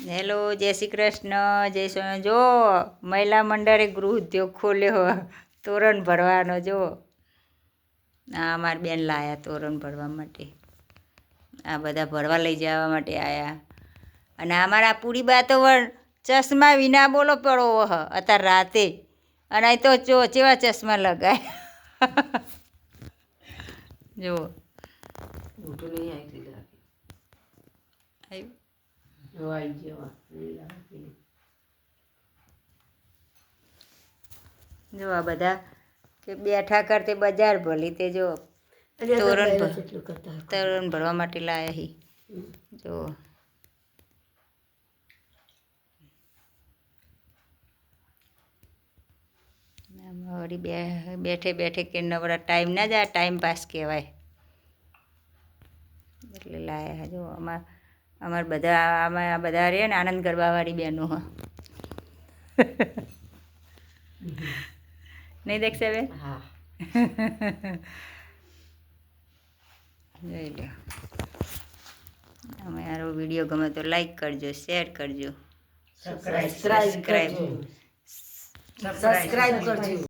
Hello, જય શ્રી કૃષ્ણ, જય સોના. જો મહિલા મંડળે ગૃહ ઉદ્યોગ ખોલ્યો તોરણ ભરવાનો. જો આ અમારી બેન લાયા તોરણ ભરવા માટે. આ બધા ભરવા લઈ જવા માટે આવ્યા. અને અમારા પૂરી બા તો ચશ્મા વિના બોલો પડો અત્યારે રાતે. અને અહીં તો જો ચેવા ચશ્મા લગાય. જો જો આ બધા કે બેઠા કરતે બજાર ભલી તે જો તોરણ ભરવા માટે લાયા હી. જો વળી બેઠે બેઠે કે નવરા ટાઈમ ના જાય, ટાઈમ પાસ કહેવાય એટલે લાયા. જો અમારે બધા આમાં બધા રહે ને આનંદ ગરબાવાળી બહેનો હ. નહીં દેખશે બેન? હા. જોઈ લો. અમારો વિડીયો ગમે તો લાઈક કરજો, શેર કરજો, સબસ્ક્રાઈબ કરજો.